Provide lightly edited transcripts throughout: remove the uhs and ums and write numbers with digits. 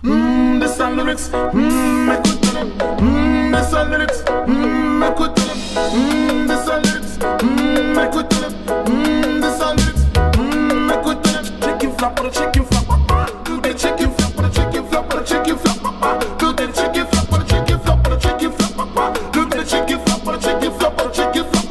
This are lyrics, make we tell them. This are lyrics, make we tell them. This are lyrics, make we tell them. This are lyrics, make we tell them. Chicken flap or the chicken flap, do the chicken flap or the chicken flap or the chicken flap, do the chicken flap or the chicken flap or the chicken flap, do the chicken flap or the chicken flap or the chicken flap,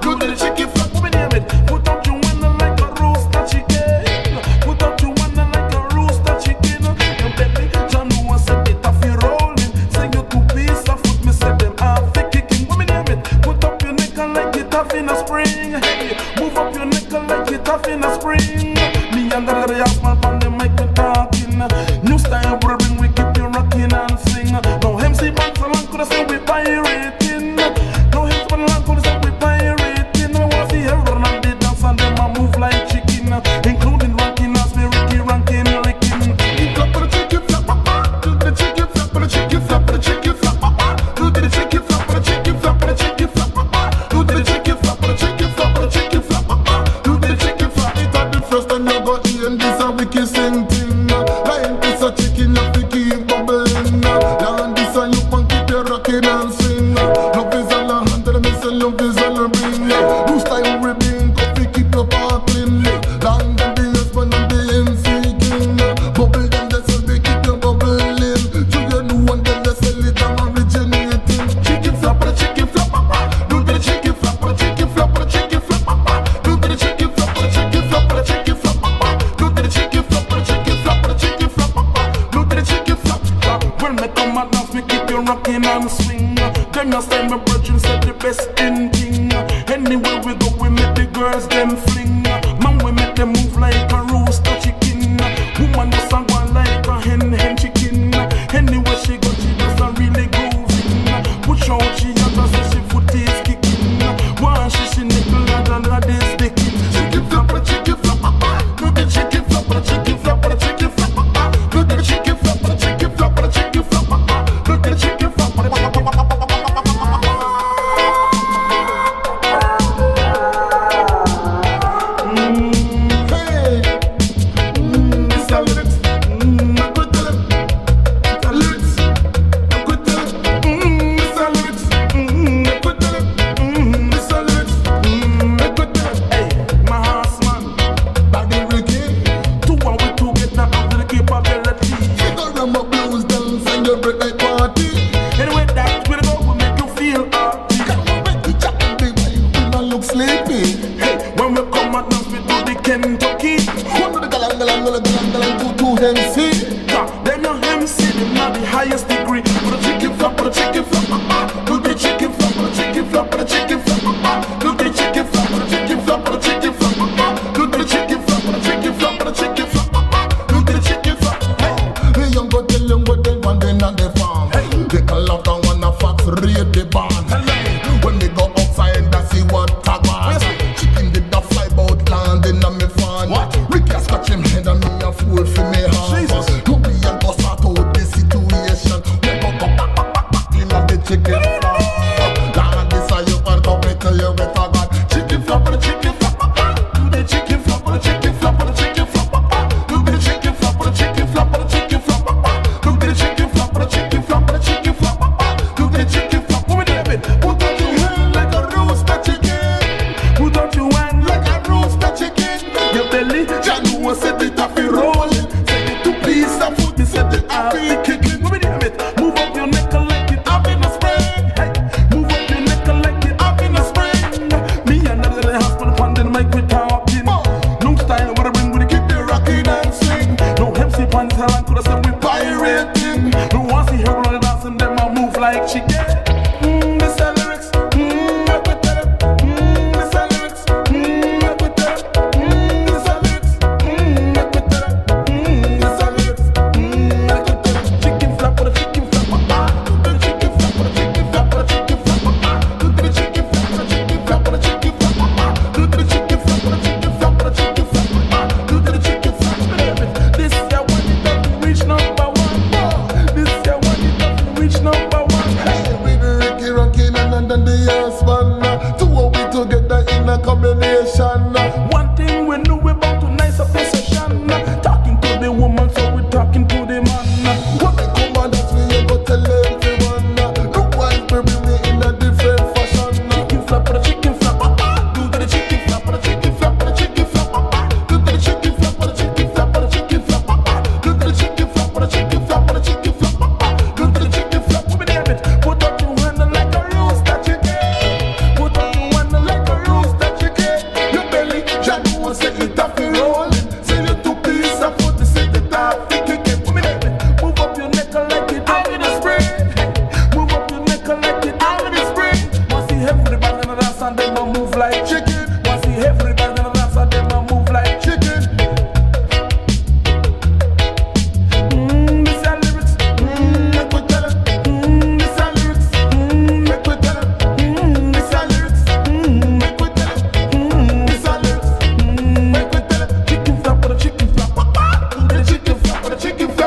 do the chicken flap. What we name it? Put up your window like a rooster chicken. Put up your window like a rooster chicken. Your belly, John was said it off your rolling. Say you two piece of foot, me said them half the kicking. What we name it? Put up your neck and like it off in a spring. Hey, move up your neck and like it off in a spring. Me and the ass man on the mic we talking. New style we bring, we keep you rocking and sing. No MC bands along could have said we pirating. No MC bands along could have said we pirating. I wanna see everyone on the dance and them a move like chicken, including ranking as me Ricky ranking licking. Flap for the chicken flap, do the chicken flap for the chicken flap for the chicken flap, do the chicken flap for the chicken flap for the chicken flap, do the chicken flap for the chicken flap for the chicken flap, do the chicken flap. It at the first time you go in this a wicked sing thing. Like this a chicken you fi keep bubbling. Down this a you can keep your rocking and swing. Love is all a hundred, me say love is all a ring. New style we bring, coffee keep your sparkling. Long than the husband and the MC king. Bubble them they sell, we keep your bubbling. To your new one then they sell it and originating. Chicken flap or the chicken flap, do the chicken flap or the chicken flap or the chicken flap, do the chicken flap or the chicken flap or the chicken flap, do the chicken flap or the chicken flap or the chicken flap, do the chicken flap. When me come and dance, me keep you rocking and swing. Them your style, my brethren said the best in king. Anywhere we go, we make the girls them fling. Man, we make them move like a rooster chicken. Woman just a go like a hen chicken. Anywhere she go, she does a really grooving. Push out she has a say she foot is kicking. One she nipple and her this sticking. Chicken flap or chicken flap, do the chicken flap or chicken flap or chicken flap, do the chicken flap or chicken flap or chicken flap, do the chicken flap or chicken flap. When we come and dance, we do the Kentucky. MC. Them your MC, them not the highest degree. For the chicken flap, for the chicken flap, do the chicken flap, for the chicken flap, for the chicken flap, do the chicken flap, for the chicken flap, for the chicken flap, do the chicken flap, for the chicken flap, for the chicken flap, do the chicken flap. Hey, young go tell them what they want, they not the farm. They call up down one of facts, read the band. When they go outside, I see what tag was. Chicken did the fly bout landing on me fan. Ricky a scratch him head and me a fool for me hand. No be and go sort out this situation. We go back in on the chicken.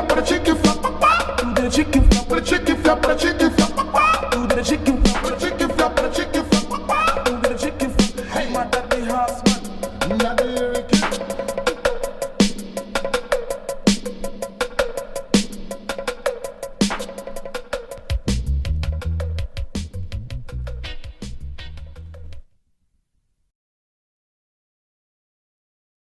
up on the chicken flop, do the chicken